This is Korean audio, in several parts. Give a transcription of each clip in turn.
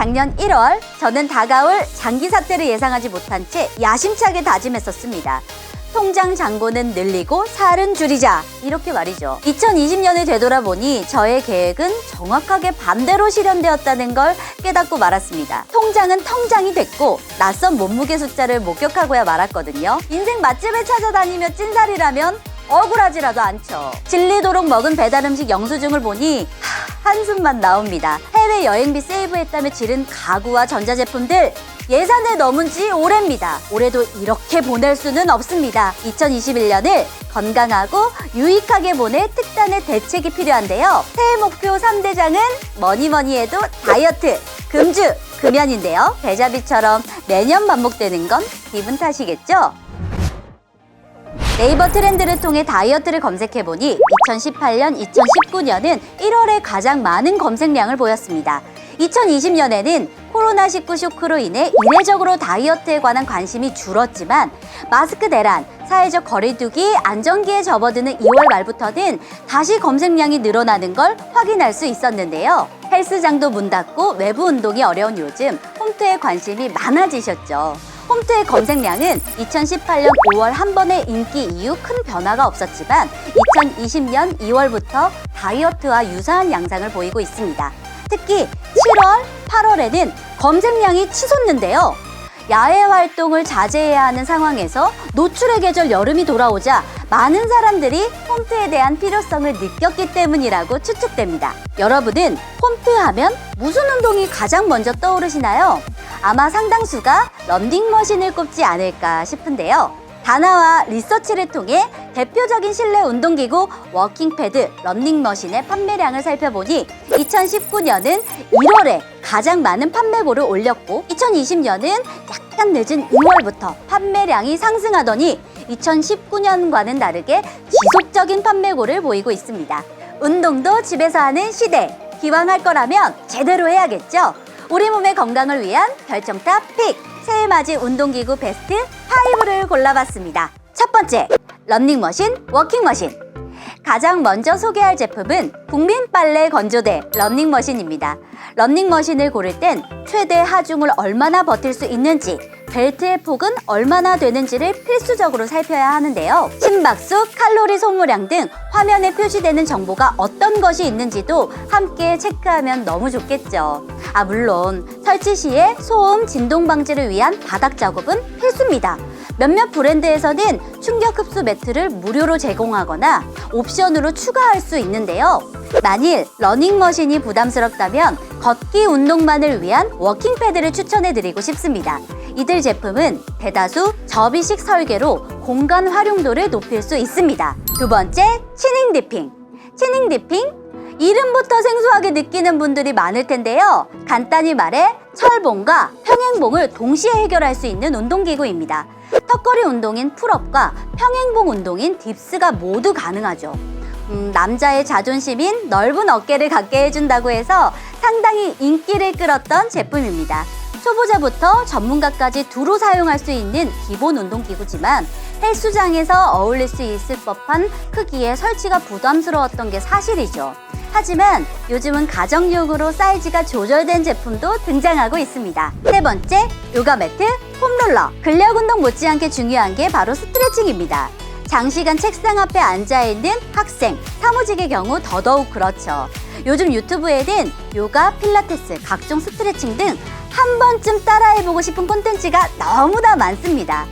작년 1월 저는 다가올 장기 사태를 예상하지 못한 채 야심차게 다짐했었습니다. 통장 잔고는 늘리고 살은 줄이자, 이렇게 말이죠. 2020년을 되돌아보니 저의 계획은 정확하게 반대로 실현되었다는 걸 깨닫고 말았습니다. 통장은 텅장이 됐고 낯선 몸무게 숫자를 목격하고야 말았거든요. 인생 맛집을 찾아다니며 찐살이라면 억울하지라도 않죠. 질리도록 먹은 배달음식 영수증을 보니 한숨만 나옵니다. 해외 여행비 세이브했다며 지른 가구와 전자제품들, 예산을 넘은 지 오래입니다. 올해도 이렇게 보낼 수는 없습니다. 2021년을 건강하고 유익하게 보낼 특단의 대책이 필요한데요. 새해 목표 3대장은 뭐니뭐니 해도 다이어트, 금주, 금연인데요. 데자비처럼 매년 반복되는 건 기분 탓이겠죠? 네이버 트렌드를 통해 다이어트를 검색해보니 2018년, 2019년은 1월에 가장 많은 검색량을 보였습니다. 2020년에는 코로나19 쇼크로 인해 이례적으로 다이어트에 관한 관심이 줄었지만 마스크 대란, 사회적 거리두기, 안정기에 접어드는 2월 말부터는 다시 검색량이 늘어나는 걸 확인할 수 있었는데요. 헬스장도 문 닫고 외부 운동이 어려운 요즘 홈트에 관심이 많아지셨죠. 홈트의 검색량은 2018년 5월 한 번의 인기 이후 큰 변화가 없었지만 2020년 2월부터 다이어트와 유사한 양상을 보이고 있습니다. 특히 7월, 8월에는 검색량이 치솟는데요. 야외 활동을 자제해야 하는 상황에서 노출의 계절 여름이 돌아오자 많은 사람들이 홈트에 대한 필요성을 느꼈기 때문이라고 추측됩니다. 여러분은 홈트하면 무슨 운동이 가장 먼저 떠오르시나요? 아마 상당수가 런닝머신을 꼽지 않을까 싶은데요. 다나와 리서치를 통해 대표적인 실내 운동기구 워킹패드, 런닝머신의 판매량을 살펴보니 2019년은 1월에 가장 많은 판매고를 올렸고 2020년은 약간 늦은 2월부터 판매량이 상승하더니 2019년과는 다르게 지속적인 판매고를 보이고 있습니다. 운동도 집에서 하는 시대, 기왕 할 거라면 제대로 해야겠죠? 우리 몸의 건강을 위한 결정탑 픽! 새해맞이 운동기구 베스트 5를 골라봤습니다. 첫 번째, 런닝머신, 워킹머신. 가장 먼저 소개할 제품은 국민 빨래 건조대 런닝머신입니다. 런닝머신을 고를 땐 최대 하중을 얼마나 버틸 수 있는지, 벨트의 폭은 얼마나 되는지를 필수적으로 살펴야 하는데요. 심박수, 칼로리 소모량 등 화면에 표시되는 정보가 어떤 것이 있는지도 함께 체크하면 너무 좋겠죠. 물론 설치 시에 소음, 진동 방지를 위한 바닥 작업은 필수입니다. 몇몇 브랜드에서는 충격 흡수 매트를 무료로 제공하거나 옵션으로 추가할 수 있는데요. 만일 러닝머신이 부담스럽다면 걷기 운동만을 위한 워킹패드를 추천해드리고 싶습니다. 이들 제품은 대다수 접이식 설계로 공간 활용도를 높일 수 있습니다. 두 번째, 치닝 디핑. 치닝 디핑? 이름부터 생소하게 느끼는 분들이 많을 텐데요. 간단히 말해 철봉과 평행봉을 동시에 해결할 수 있는 운동기구입니다. 턱걸이 운동인 풀업과 평행봉 운동인 딥스가 모두 가능하죠. 남자의 자존심인 넓은 어깨를 갖게 해준다고 해서 상당히 인기를 끌었던 제품입니다. 초보자부터 전문가까지 두루 사용할 수 있는 기본 운동기구지만 헬스장에서 어울릴 수 있을 법한 크기에 설치가 부담스러웠던 게 사실이죠. 하지만 요즘은 가정용으로 사이즈가 조절된 제품도 등장하고 있습니다. 세 번째, 요가 매트, 폼롤러. 근력 운동 못지않게 중요한 게 바로 스트레칭입니다. 장시간 책상 앞에 앉아있는 학생, 사무직의 경우 더더욱 그렇죠. 요즘 유튜브에는 요가, 필라테스, 각종 스트레칭 등 한 번쯤 따라해보고 싶은 콘텐츠가 너무나 많습니다.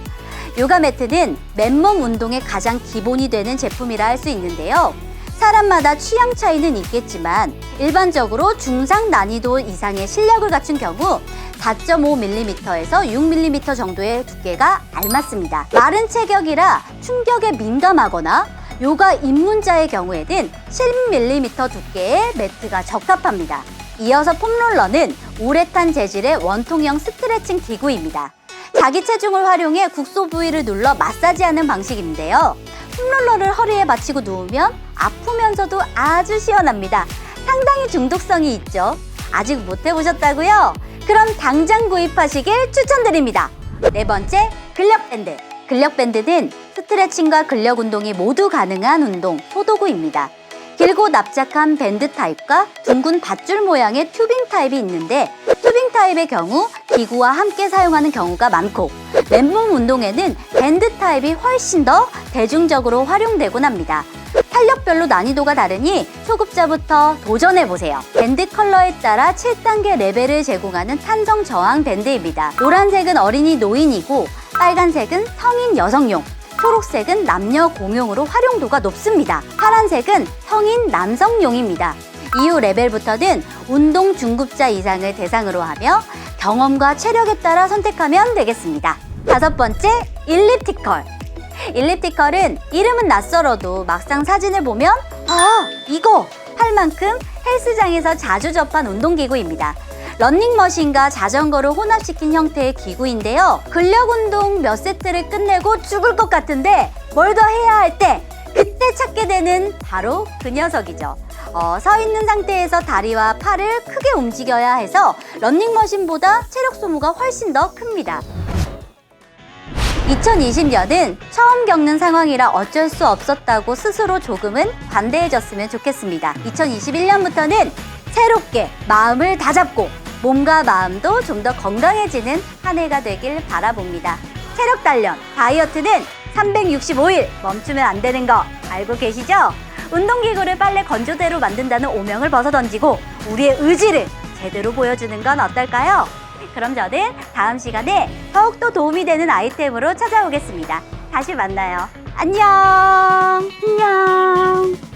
요가 매트는 맨몸 운동의 가장 기본이 되는 제품이라 할 수 있는데요. 사람마다 취향 차이는 있겠지만 일반적으로 중상 난이도 이상의 실력을 갖춘 경우 4.5mm에서 6mm 정도의 두께가 알맞습니다. 마른 체격이라 충격에 민감하거나 요가 입문자의 경우에는 10mm 두께의 매트가 적합합니다. 이어서 폼롤러는 우레탄 재질의 원통형 스트레칭 기구입니다. 자기 체중을 활용해 국소 부위를 눌러 마사지하는 방식인데요. 폼롤러를 허리에 받치고 누우면 아프면서도 아주 시원합니다. 상당히 중독성이 있죠. 아직 못 해보셨다고요? 그럼 당장 구입하시길 추천드립니다. 네 번째, 근력밴드. 근력밴드는 스트레칭과 근력 운동이 모두 가능한 운동, 소도구입니다. 길고 길고 납작한 밴드 타입과 둥근 밧줄 모양의 튜빙 타입이 있는데, 튜빙 타입의 경우 기구와 함께 사용하는 경우가 많고, 맨몸 운동에는 밴드 타입이 훨씬 더 대중적으로 활용되곤 합니다. 탄력별로 난이도가 다르니 초급자부터 도전해보세요. 밴드 컬러에 따라 7단계 레벨을 제공하는 탄성 저항 밴드입니다. 노란색은 어린이 노인이고, 빨간색은 성인 여성용, 초록색은 남녀 공용으로 활용도가 높습니다. 파란색은 성인 남성용입니다. 이후 레벨부터는 운동 중급자 이상을 대상으로 하며 경험과 체력에 따라 선택하면 되겠습니다. 5번째, 일리프티컬. 일리프티컬은 이름은 낯설어도 막상 사진을 보면 이거! 할 만큼 헬스장에서 자주 접한 운동기구입니다. 러닝머신과 자전거를 혼합시킨 형태의 기구인데요. 근력운동 몇 세트를 끝내고 죽을 것 같은데 뭘 더 해야 할 때 그때 찾게 되는 바로 그 녀석이죠. 서 있는 상태에서 다리와 팔을 크게 움직여야 해서 러닝머신보다 체력 소모가 훨씬 더 큽니다. 2020년은 처음 겪는 상황이라 어쩔 수 없었다고 스스로 조금은 관대해졌으면 좋겠습니다. 2021년부터는 새롭게 마음을 다잡고 몸과 마음도 좀 더 건강해지는 한 해가 되길 바라봅니다. 체력 단련, 다이어트는 365일 멈추면 안 되는 거 알고 계시죠? 운동기구를 빨래 건조대로 만든다는 오명을 벗어던지고 우리의 의지를 제대로 보여주는 건 어떨까요? 그럼 저는 다음 시간에 더욱더 도움이 되는 아이템으로 찾아오겠습니다. 다시 만나요. 안녕! 안녕!